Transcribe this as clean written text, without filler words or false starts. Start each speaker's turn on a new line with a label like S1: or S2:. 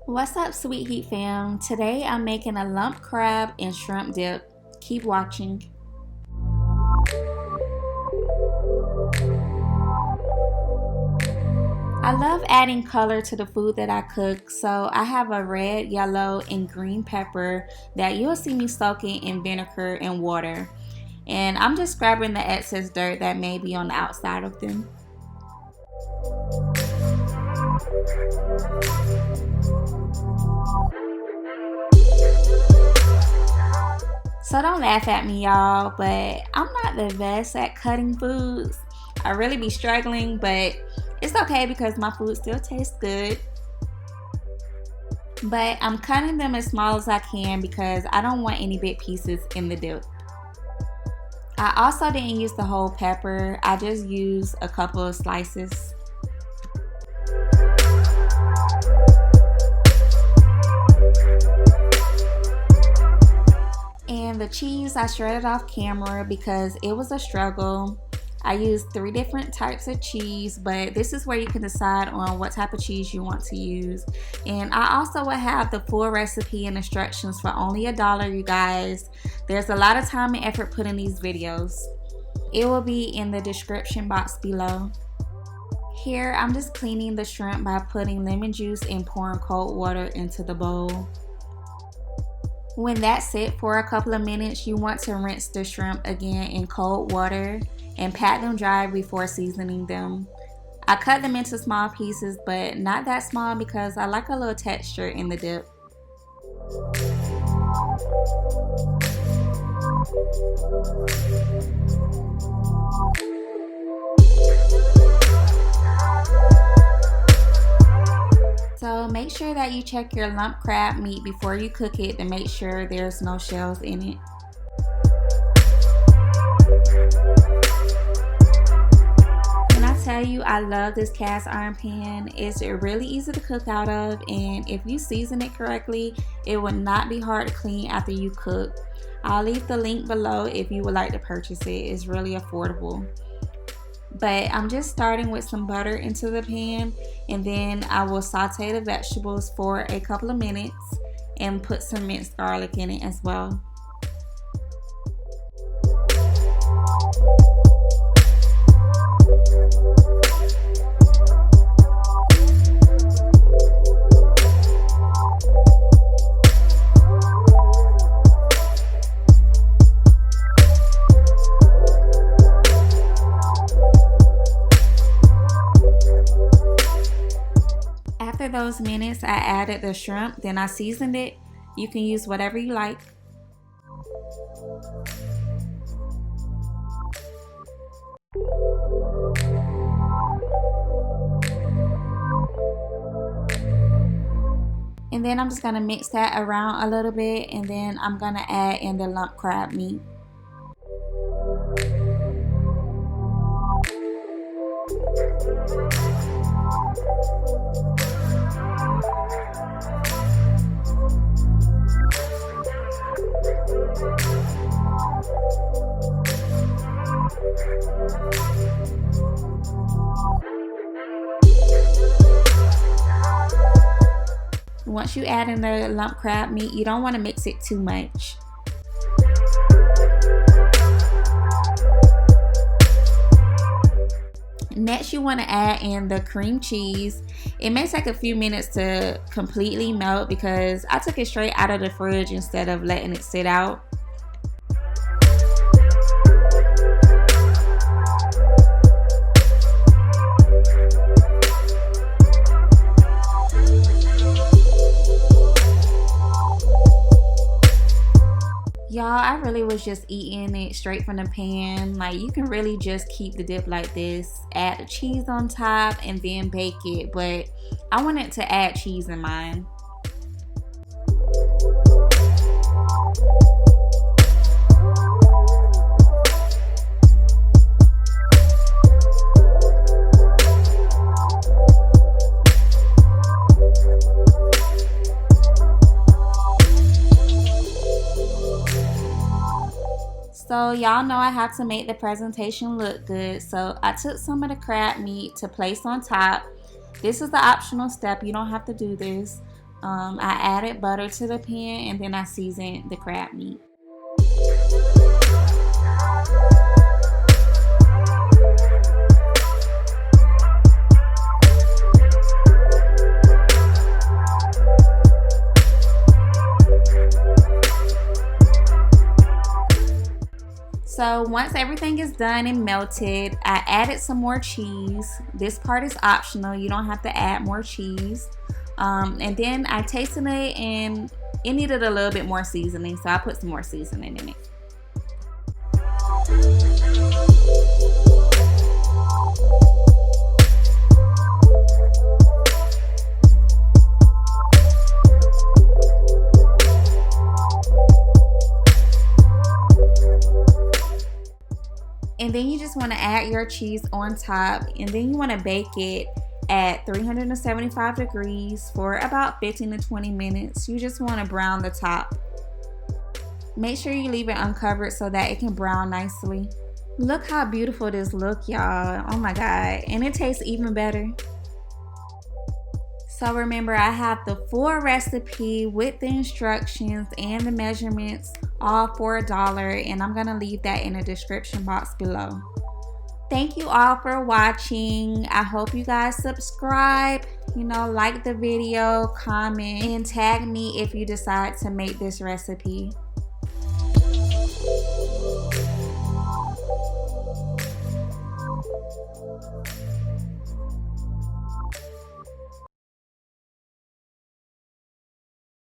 S1: What's up, Sweet Heat fam? Today I'm making a lump crab and shrimp dip. Keep watching. I love adding color to the food that I cook, so I have a red, yellow, and green pepper that you'll see me soaking in vinegar and water. And I'm just scrubbing the excess dirt that may be on the outside of them. So don't laugh at me, y'all, but I'm not the best at cutting foods. I really be struggling, but it's okay because my food still tastes good. But I'm cutting them as small as I can because I don't want any big pieces in the dip. I also didn't use the whole pepper. I just used a couple of slices. And the cheese I shredded off camera because it was a struggle. I used 3 different types of cheese, but this is where you can decide on what type of cheese you want to use. And I also will have the full recipe and instructions for only $1, you guys. There's a lot of time and effort put in these videos. It will be in the description box below. Here, I'm just cleaning the shrimp by putting lemon juice and pouring cold water into the bowl. When that's set for a couple of minutes, you want to rinse the shrimp again in cold water and pat them dry before seasoning them. I cut them into small pieces, but not that small because I like a little texture in the dip. So make sure that you check your lump crab meat before you cook it to make sure there's no shells in it. When I tell you I love this cast iron pan, it's really easy to cook out of, and if you season it correctly, it will not be hard to clean after you cook. I'll leave the link below if you would like to purchase it. It's really affordable. But I'm just starting with some butter into the pan, and then I will saute the vegetables for a couple of minutes and put some minced garlic in it as well. After those minutes, I added the shrimp, then I seasoned it. You can use whatever you like. And then I'm just going to mix that around a little bit, and then I'm going to add in the lump crab meat. Once you add in the lump crab meat, you don't want to mix it too much. Next, you want to add in the cream cheese. It may take a few minutes to completely melt because I took it straight out of the fridge instead of letting it sit out. Y'all, I really was just eating it straight from the pan. Like, you can really just keep the dip like this, add the cheese on top, and then bake it. But I wanted to add cheese in mine. So y'all know I have to make the presentation look good. So I took some of the crab meat to place on top. This is the optional step. You don't have to do this. I added butter to the pan and then I seasoned the crab meat. So once everything is done and melted, I added some more cheese. This part is optional. You don't have to add more cheese. And then I tasted it and it needed a little bit more seasoning, so I put some more seasoning in it. And then you just want to add your cheese on top, and then you want to bake it at 375 degrees for about 15 to 20 minutes. You just want to brown the top. Make sure you leave it uncovered so that it can brown nicely. Look how beautiful this look, y'all. Oh my god. And it tastes even better. So remember, I have the full recipe with the instructions and the measurements all for $1, and I'm gonna leave that in the description box below. Thank you all for watching. I hope you guys subscribe, like the video, comment, and tag me if you decide to make this recipe.